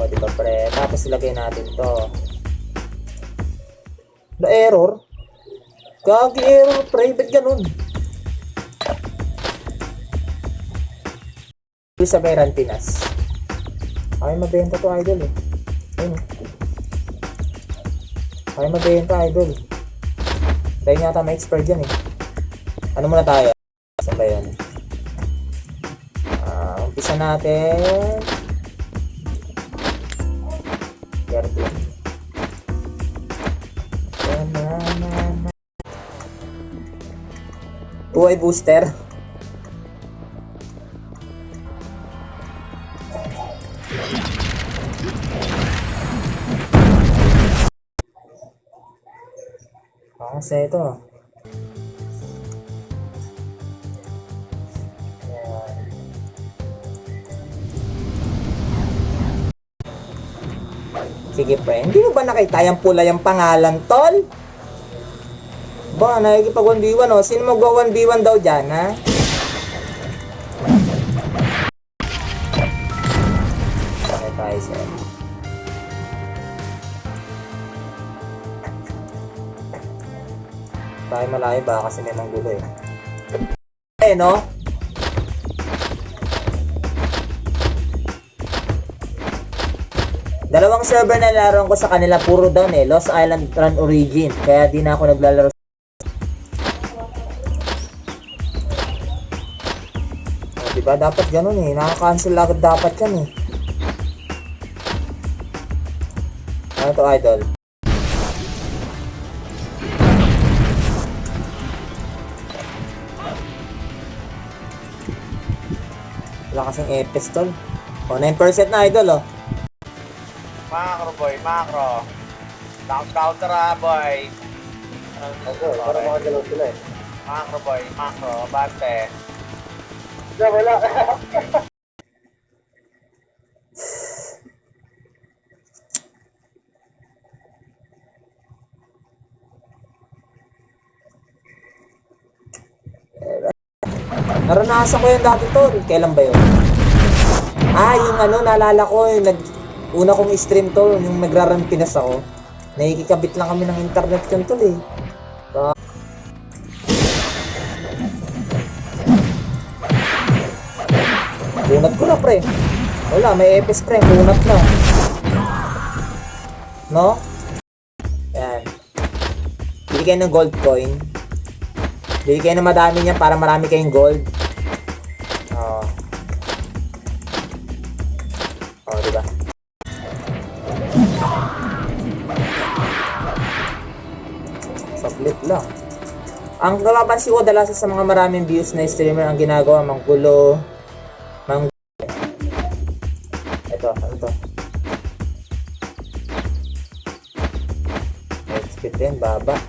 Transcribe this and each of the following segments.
O, diba pre? Tapos ilagay natin to. Na error? Gagi error pre, ba't ganun? Sa Meran Pinas. Ay, mabenta to idol eh. Ayun. Ay, mabenta idol. Tayo nga ata may expert dyan eh. Ano muna tayo? Saan ba yun? Umpisa natin. 13. Buhay booster. Kasi ito. Sige pre, hindi mo ba nakita yung pula yung pangalan, tol? Ba, nakikipag 1v1 o. Sino mag 1v1 daw dyan, ha? Okay tayo, sir. Tayo malayo ba kasi may manggulo eh. Eh, no? Dalawang server na laruan ko sa kanila, puro down eh. Lost Island Run Origin. Kaya di na ako naglalaro. O, diba? Dapat ganun eh. Nakaka-cancel agad dapat yan eh. Ano to, idol? Wala kasing epis tol. O, 9% na idol oh. Macro boy, macro. Counter boy. Okay, para makagalaw sila eh. Macro boy, macro, bante. Wala. Naranasan ko yun dati tol. Kailan ba yun? Yung ano, naalala ko yung una kong stream to, yung nagra-run Pinas ako. Nakikikabit lang kami ng internet yun tol eh. Bunat ko na pre. Wala, may epis pre. Bunat na. No? Yan. Bili kayo ng gold coin. Bili kayo ng madami niya para marami kayong gold. Diba? Saglit lang. Ang napapansin ko dalasan sa mga maraming views na streamer ang ginagawa, manggulo. Ito, ano to? Expert din, baba.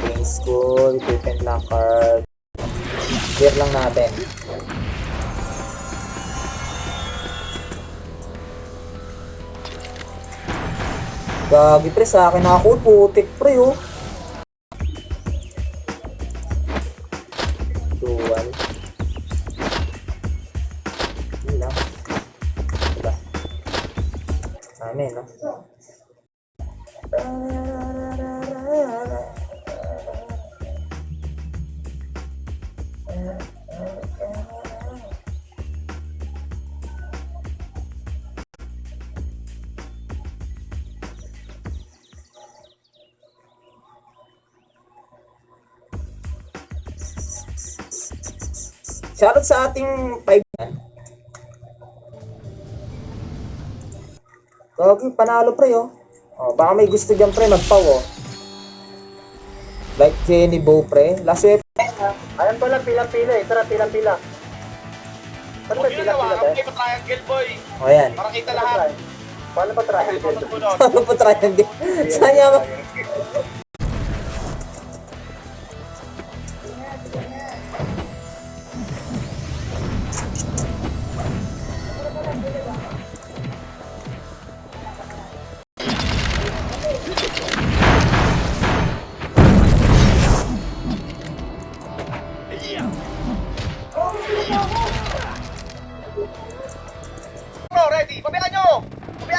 King School, equipment locker. Clear lang natin. Gagi pre, sa akin ako, putik pre oh. Dual. Yun lang. Diba? Amin, no? Shoutout sa ating 5 Gagi, panalo pre oh. Baka may gusto dyan pre, magpaw oh. Like Jenny Bo pre. Last week. Ayan pala, pila-pila eh. Tara, pila-pila. Ano ba pila-pila ba? Okay, triangle boy. O yan. Para kita lahat. Paano ba triangle? Ano po triangle? Saan niya Bro, ready? Pabayaan nyo!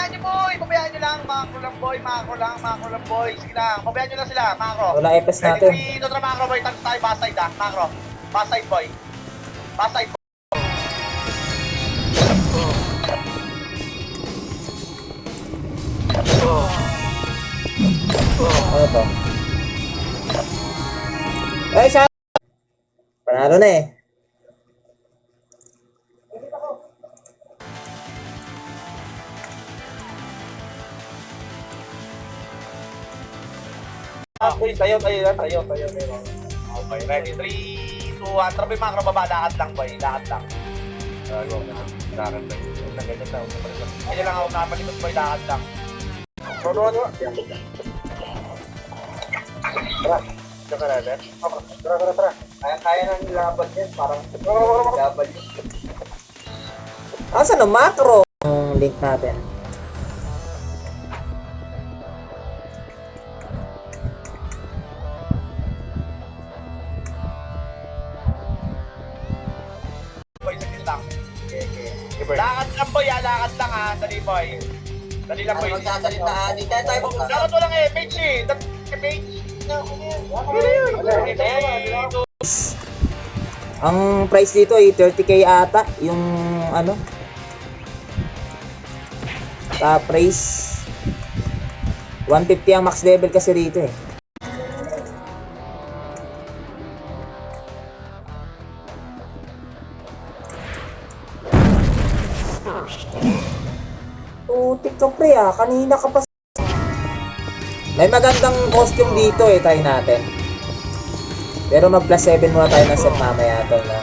pabayaan nyo boy! Pabayaan nyo lang, macro lang boy, macro lang boy. Sige lang, pabayaan nyo lang sila, macro. Wala epes natin. Ready, 3, kontra macro boy, tapos tayo backside macro. Backside boy. Backside boy. Ano to? Ay, sa... Panalo na eh. Okay, tayo. Okay, ready, 3, 2, 1. Tara boy, macro, baba, lakad lang boy, lakad lang. Go, lakad boy. Ganyan lang ako, nakapalikot boy, lakad lang. Ano? Tara, diyan ka natin. Tara. Kaya nang laban yan, parang laban yun. Asan ang macro? Yung link natin. Boy, saglit lang. Lakad lang boy, lakad lang ha, dali boy. Dali lang boy. Magsasalita, di tayo mag-usap. Lakad walang mage eh. Mage. Ang price dito ay 30k ata. Yung ano? Sa price 150 ang max level kasi rito eh. Putik ka pre ah, kanina ka pa. May magandang costume dito eh, try natin. Pero mag plus 7 muna tayo ng set mamaya ito, no?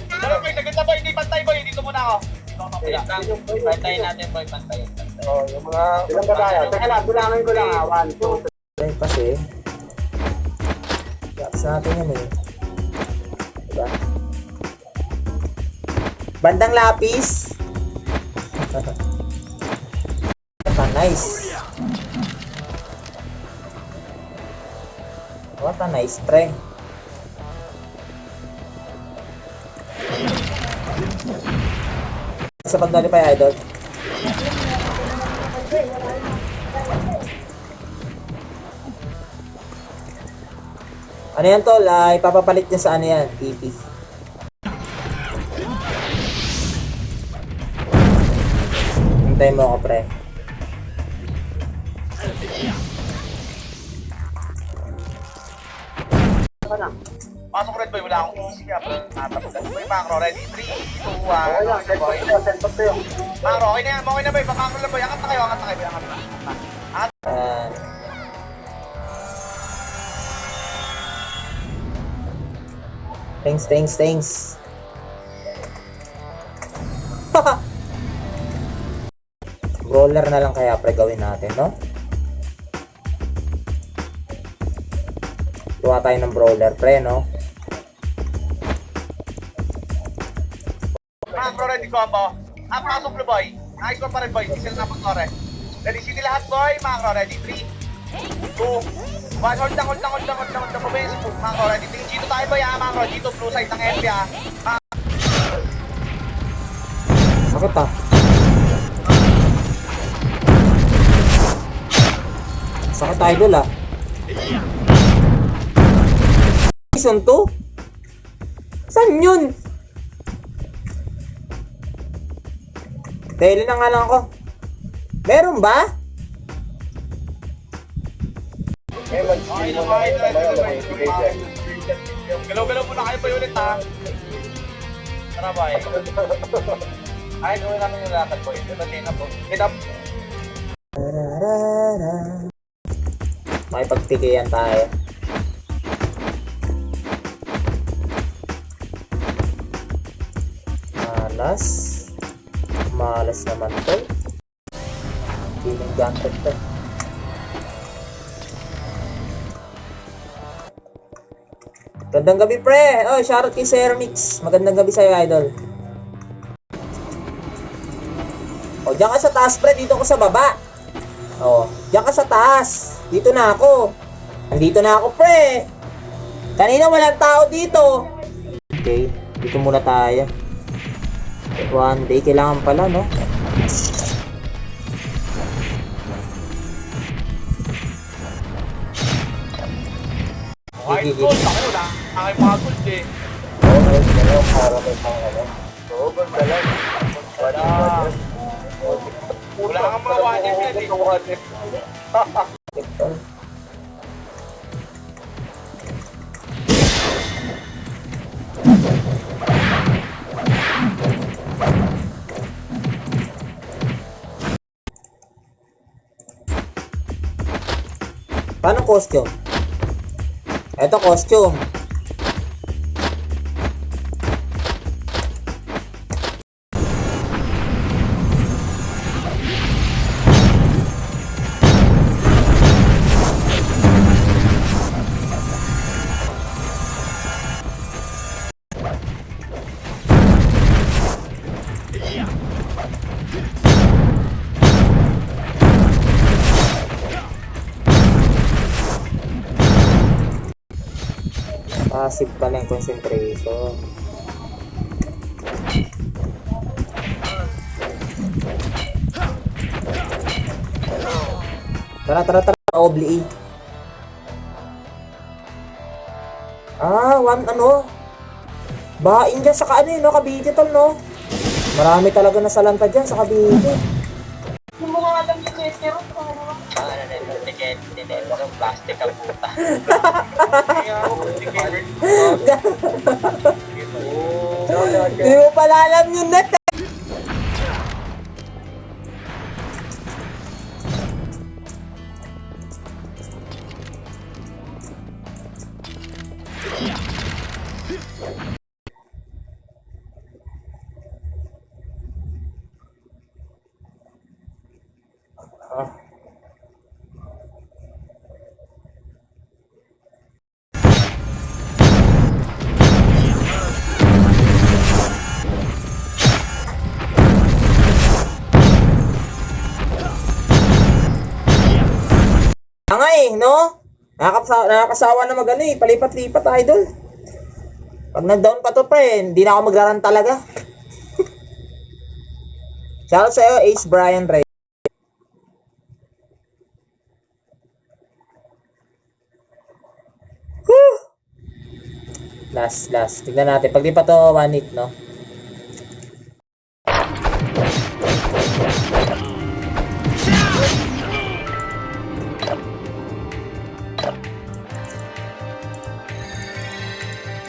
Tara boy, saglit na boy, hindi pantay boy, dito muna ako. Pantay natin boy, pantay. Oh, yung mga... Ilang ba tayo? Teka lang, bilangin ko lang ha. 1, 2, Ay, kasi gaps natin yan eh. Diba? Bandang lapis. Nice. What a nice try. Sa pagdali pa yung idol. Ano yan tol? Ipapapalit niya sa ano yan? TP. Hintayin mo ako pre. Pasok red boy, wala akong easy ka. Natapos boy, macro, ready, 3, 2, 1. okay lang. Send up to yun. Macro, okay na boy, macro lang boy. Angat na kayo, angat na. Thanks. Brawler na lang kaya pre gawin natin, no? Kuha tayo ng brawler pre, no? Macro, ready combo. Pasok na boy. Nice one pa rin boy, hindi sila napag-tore. Ready, city lahat boy, macro, ready, 3, 2, 1. Hold lang. Pumayos. Macro, ready, dito tayo boy ha, macro. Dito, blue side ng FB ha. Sakit ah. Sakit idol ah. Season 2? Saan yun? Dahil na nga lang ako. Meron ba? Galaw-galaw muna kayo boy ulit ha. Tara boy. Ay, gawin namin yung lakad boy. Batiin na po. Hit up. Makipagtikiyan tayo. Malas naman to. Feeling ganted to. Magandang gabi pre. Oh, shoutout kay Sir Mix. Magandang gabi sa'yo idol. Oh, diyan ka sa taas pre. Dito ako sa baba. Oh, diyan ka sa taas. Dito na ako. Nandito na ako pre. Kanina walang tao dito. Okay, dito muna tayo. 1 day, kailangan pala, no? Kahit gold, ako na. Aking mga gold eh. Oo, ganda lang. Wala. Wala kang mga wajib yan eh. Ito. Paano costume? Ito costume. Passive pala yung concentration. Tara. Obli. One ano? Bain dyan sa ano yun, no? Cavite tol, no? Marami talaga nasalanta dyan sa Cavite. Yung mga alam ni Chester, Plastic ang puta. Hindi mo pala alam yun, net. Angay, no? Nakakasawa na magano eh. Palipat-lipat, idol. Pag nag-down pa to, pre, hindi na ako magraran talaga. Shoutout sa'yo, Ace Brian Ray. Whew! Last. Tignan natin. Pag di pa to 1 hit, no?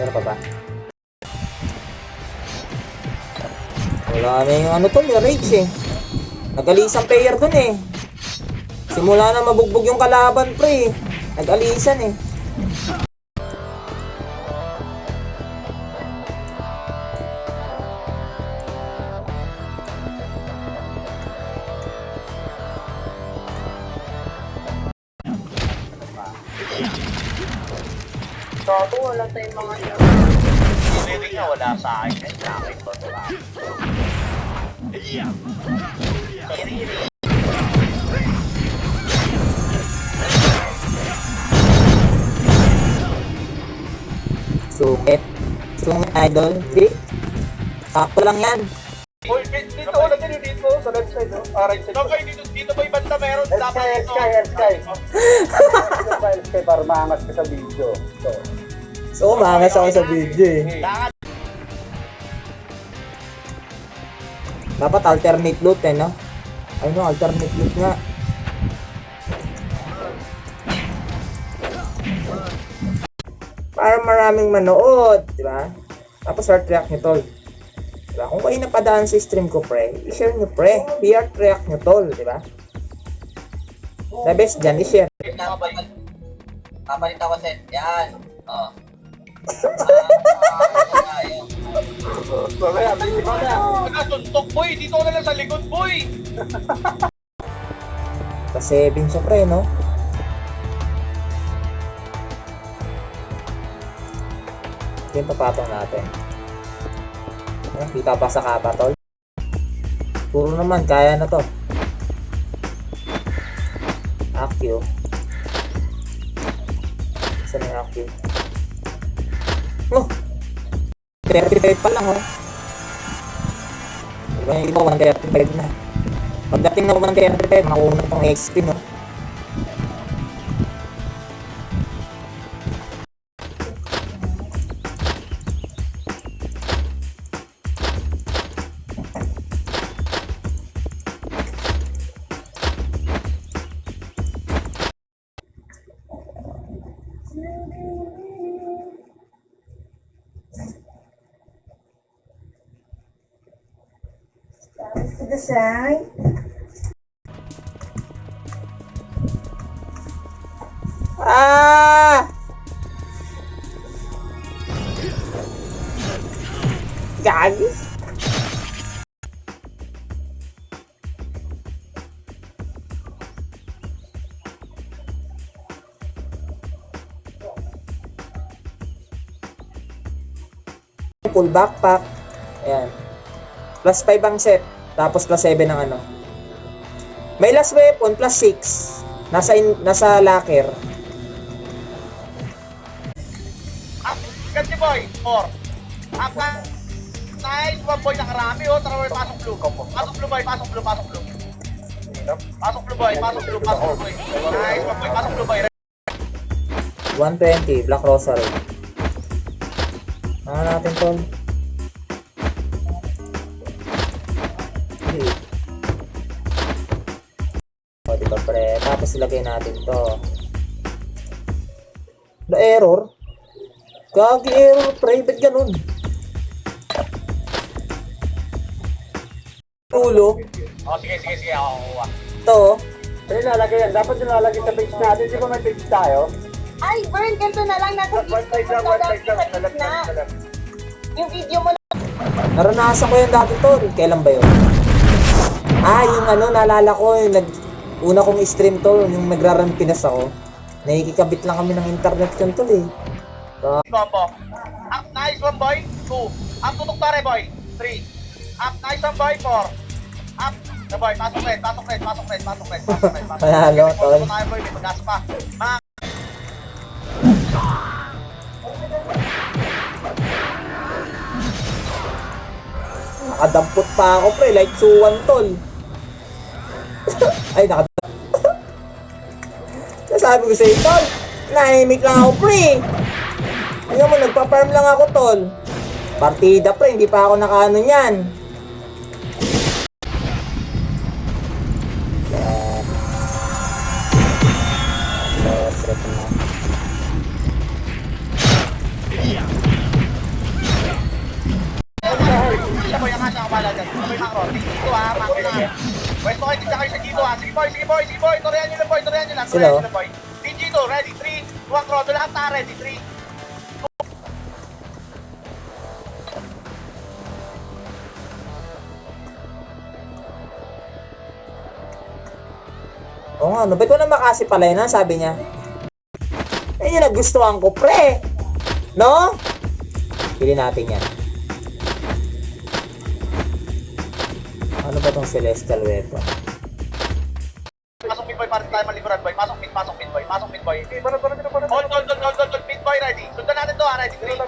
Pero pa ba? Wala na yung ano to, yung rage eh. Nag-alisang player dun eh. Simula na mabugbog yung kalaban, pre. Nag-alisan eh. Gago, wala tayong mga Hindi nga wala sa akin. Sa akin to. Sungit idol. Di? Sakto lang yan. Uy, dito, wala din yung dito, sa left side, no? Ah, right side. Okay, dito ba yung banda meron? Sky. Sky, para maangas ka sa video. So, umangas ako sa video eh. Lakad. Dapat alternate loot eh, no? Ay no, alternate loot nga. Para maraming manood, di ba? Tapos heart react nyo, tol. Diba? Kung kayo napadaan sa stream ko, pre, i-share nyo, pre. Heart react nyo, tol, di ba? The best dyan, i-share. Papalit ako set. Yan. Oh. Nakasuntok, boy. Dito ka na lang sa likod, boy. Sa 7 siya, pre, no? Ito yung papatong natin. Kita pa sa kapa, tol. Puro naman, kaya na to. Accio. Saan yung Accio? Oh! 35 pa lang, oh. Diba yung iba, 135 na. Pagdating na 135, makuha pang XP, no? To the side. Ah! Gagi. Full backpack. Ayan. Plus 5 ang set. Tapos plus 7 ang ano. May last weapon plus 6. Nasa locker. Up, ganti boy, 4. Up ka. Nice, one boy, nakarami oh. Tara boy, pasok blue. Pasok blue boy, pasok blue, pasok blue. Pasok blue boy, pasok blue, pasok blue boy. Nice, one boy, pasok blue boy. 120, Black Rosary. Natin to. O, diba pre? Tapos ilagay natin to. The error? Gagi error pre, ba't ganun? Ulo. Oh, sige, ako kuha. To. Ano nilalagay yan? Dapat nilalagay sa page natin. Di ba may page tayo? Ay, Bern, ganito na lang. Nasa One side lang, one side lang. sa gitna. Yung video mo Naranasan ko yan dati to. Kailan ba yun? Ah, yung ano, naalala ko, yung una kong stream to, yung nagra-run Pinas ako. Nakikikabit lang kami ng internet yun to eh. Combo. Up, nice one boy, 2. Up, tutok tare boy, 3. Up, nice one boy, 4. Up, the boy, pasok red. Panalo, tol. Pasok tayo boy, may pag-asa pa. Mga Nakadampot pa ako pre, like suwan tol. Ay, sabi ko sa'yo tol, nahimik lang ako pre. Ano mo, nagpa-farm lang ako tol. Partida pre, hindi pa ako nakaano yan. Siya boy, ang asya kabala dyan. Boy, Macro, dito ha, Macro na. West mo kayo, tignan kayo sa dito ha. Sige boy. Torihan nyo lang boy. Team Gito, ready, 3, 2, Macro. Doon lahat na, ready, 3. Oo nga, no? Ba't mo na makasi pala yun, ha? Sabi niya. Eh, yun nagustuhan ko, pre! No? Pili natin yan. Ano ba tong celestial weapon? Pasok mid boy, para tayo maliguran boy. Pasok mid boy. Okay, para. Hold, mid boy, ready. Sundan natin to ha, ready, 3, 2,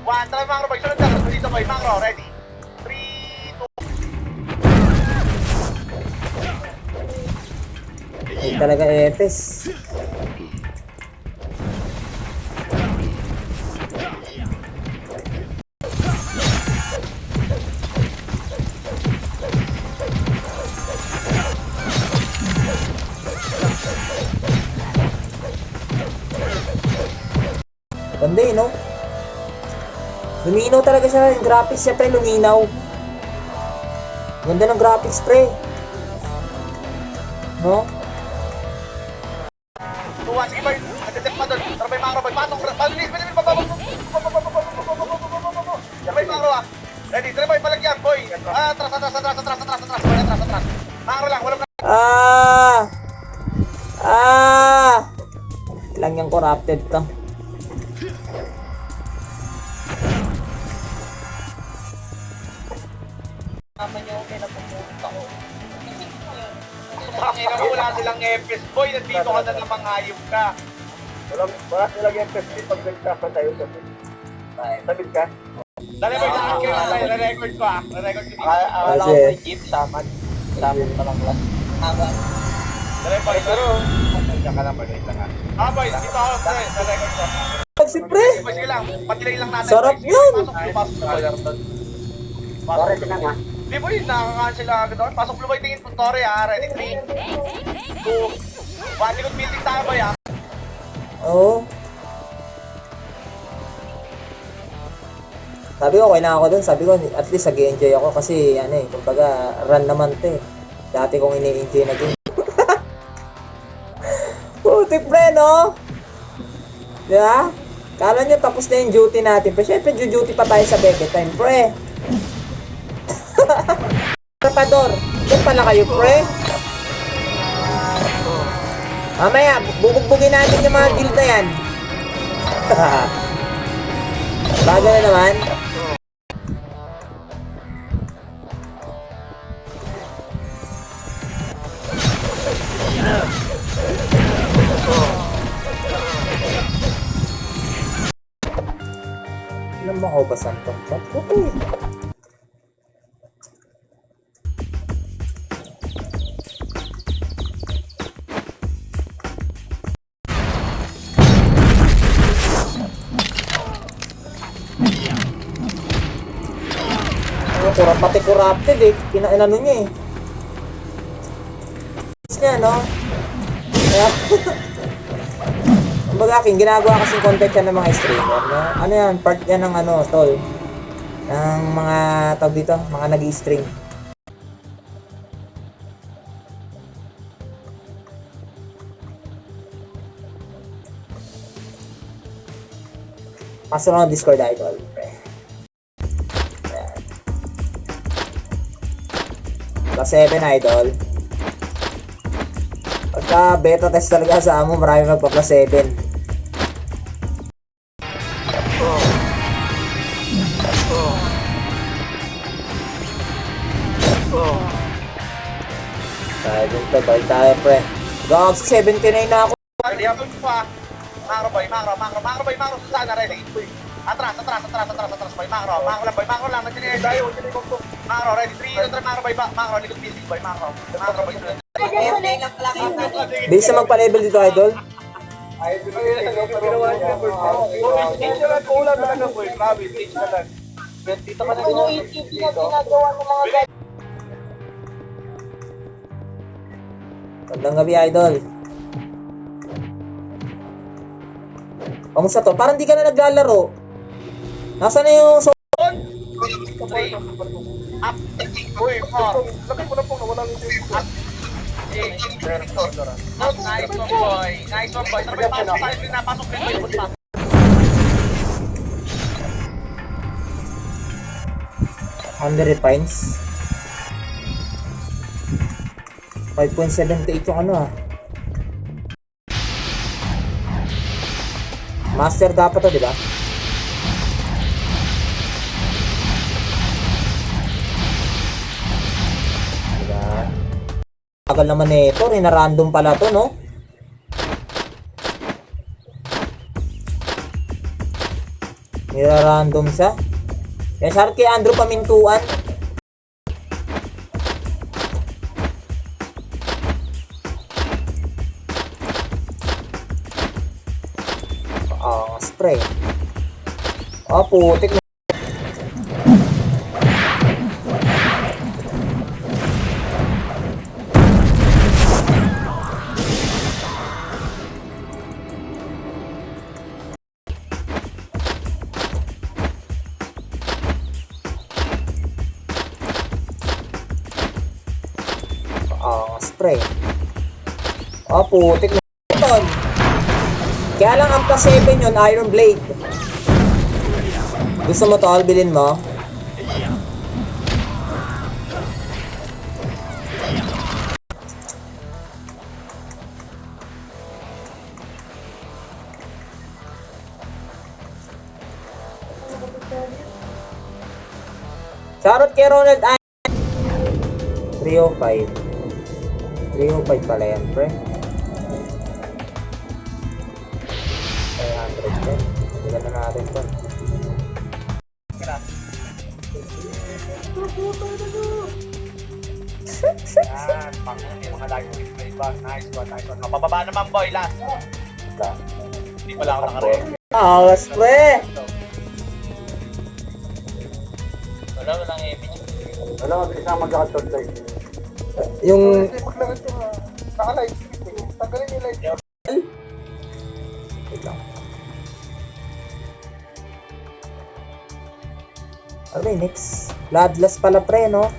1. Tara Macro boy, sunod na. Dito boy, Macro, ready. 3, 2. Ay, talaga epes. Ganda eh, no? Luminaw talaga siya. Yung graphics siya, pre, luminaw. Ganda ng graphics, pre. No? Tuwa, sige boy. Nagdetect pa doon. Tara boy, Macro boy. Pasok, bilis. Yan boy, Macro ha. Ready, tara boy, palagyan boy. Atras. Boy, atras. Macro lang, walang Lang yung corrupted to. naman yung pinapupunta ko. Pakina mo, wala silang EPS boy. Nandito ka na namang hayop ka. Wala silang FFP pag nagkakatayo sa page. Sabit ka? Nare-record ko nare-record ko Nare-record ko dito. Akala ko may jeep, saman. Saman pa lang lang. Nare-record ko. Diyan ka lang, boy. Wait lang ha. Ah, boy. Dito ako, pre. Nare-record ko. Si pre. Boy, sige lang. Patilay lang natin. Sarap boy. yun. Pasok boy. Sorry, tinan nga. Di boy, nakaka-cancel lang agad ako. Pasok boy, tingin po, Tore ha. Ready, 3, 2, 1. Likod building tayo, boy ha. Oo. Sabi ko, kailangan ako dun. Sabi ko, at least nag-enjoy ako kasi, ano eh, kumbaga, run naman to eh. Dati kong ini-enjoy na game. Putik pre, no? Diba? Kala nyo tapos na yung duty natin. Pero syempre, duty pa tayo sa bebe time, pre. Rapador, doon pala kayo, pre. Mamaya, bubugbugin natin yung mga guild na yan. Bago na naman. Alam mo ko ba saan tong chat? Okay. Pati corrupted eh. Kinainano niya eh. Niya, no? Kaya, kumbaga akin, ginagawa kasing content yan ng mga streamer, no? Ano yan? Part yan ng ano, tol. Ng mga, tawag dito, mga nag-i-stream. Pasok lang ang Discord idol. Plus 7 idol. Pagka beta test talaga sa amo, marami magpa plus 7. Tayo dito, balik tayo pre. Gag, 79 na ako. Ready, ako pa. Macro boy, macro Susana, ready. Atras, boy, macro lang, nandiyan yung dayo, macro, ready, 3, macro boy, macro, likod building boy, macro boy. Bilis na magpa-level dito, idol. Stage na lang, kulang talaga boy, grabe, stage na lang. Dito ka na Magandang gabi, idol. Kamusta to? Parang di ka na naglalaro. Nasaan na yung so... 3, up, uy, 4, laki mo na pong nawala yung up, 8, nice one boy, sabay pasok tayo din na, pasok din boy, pasok. 100 refines. 5.78 yung ano ah. Master dapat to, di ba? Diba? Tagal naman eh ito, random pala to, no? Nira-random siya. Kaya sarap kay Andrew pamintuan. Spray. Oh, putik na. Spray. Oh, putik na. Kaya lang ang plus 7 yun, Iron Blade. Gusto mo to, bilhin mo? Charot kay Ronald I 305. 305 pala yan, pre. 500 din. Bigyan na natin to. Nice one. Mapababa naman, boy. Last. Hindi pala ako nakarek. Awas, pre! Walang image. Wala, mabilis na magkakatod live. Yung... Naka-live. Tanggalin yung live. Wait lang. Ano ba yung next? Bloodlust pala, pre, no?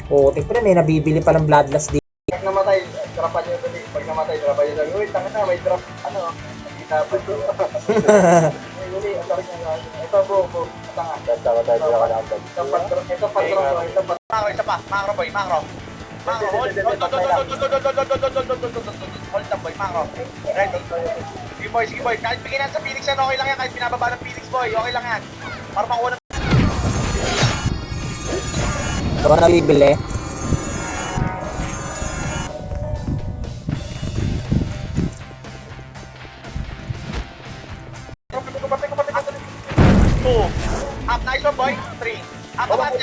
Puti, pre, may nabibili palang bloodlust dito. Pag namatay, drapan nyo dali. Pag namatay, drapan nyo dali. Uy, tanga na, may drop. Ano? Hindi dapat to. Uy, uli, ang tarik nga. Ito, bro. Tanga. Tawa tayo, wala ka lang. Ito, patron. Ito, Macro, isa pa. Macro, boy. Macro. Hold up, boy. Macro. Right. Sige, boy. Kahit bigyan sa Phoenix yan, okay lang yan. Kahit pinababa ng Phoenix, boy. Okay lang yan. Para makuha ng... Ito ka nabibili. Two. Up, nice one, boy. Three. Up, abante.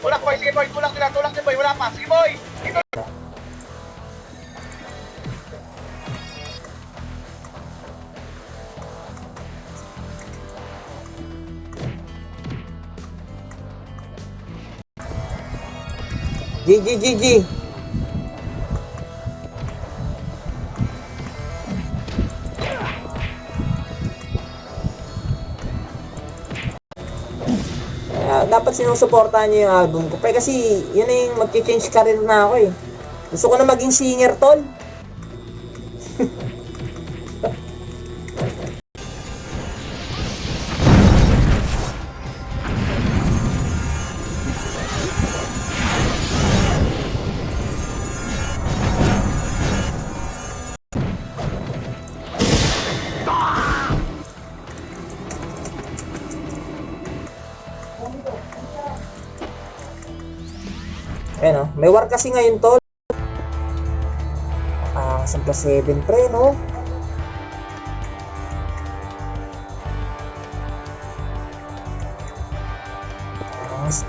Tulak, boy. Sige, boy. Tulak din, boy. Wala pa. Sige, boy. GG. Dapat sinusuportahan niyo yung album ko. Pre, kasi yun na yung mag-change career na ako eh. Gusto ko na maging singer, tol. Ayan o, may war kasi ngayon tol. Sa plus 7 pre, no?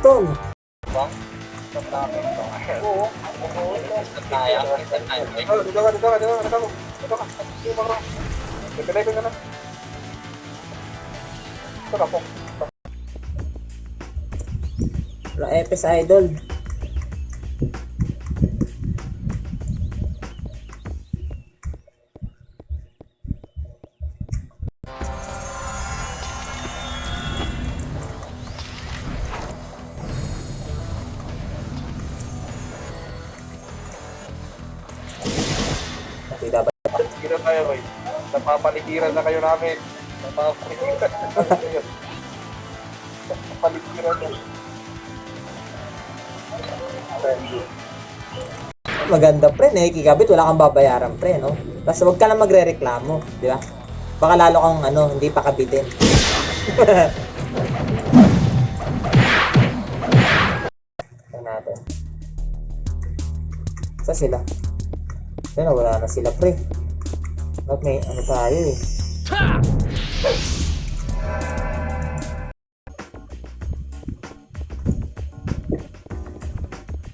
Tol. La Epes Idol. Dapat Kira tayo, boy. Napapaligiran na kayo namin. Napapaligiran na kayo. Napapaligiran na. maganda pre, nakikikabit, wala kang babayaran pre, no? Basta wag ka lang magrereklamo, di ba? Baka lalo kang hindi pa kabitin. Tignan natin. Saan sila? Ayun, wala na sila pre. Ba't may tayo eh?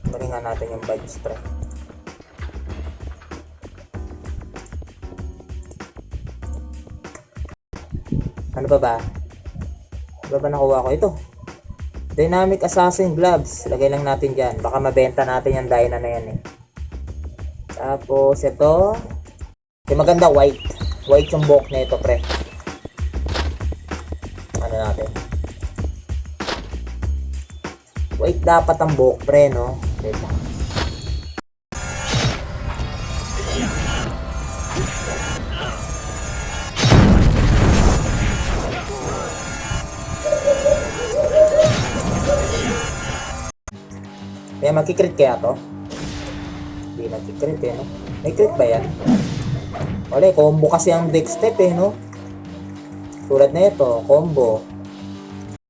Paringan natin yung badges pre. Ano ba? Ano ba nakuha ko ito? Dynamic Assassin Gloves. Lagay lang natin dyan. Baka mabenta natin yung Dyna na yan eh. Tapos ito. Yung maganda white. White yung buhok na ito pre. Ano natin? White dapat ang buhok pre, no? Wait lang. Kaya magkikrit kaya to? Hindi nagkikrit eh, no? May crit ba yan? Wala, combo kasi ang deck step eh, no? Tulad na ito, combo.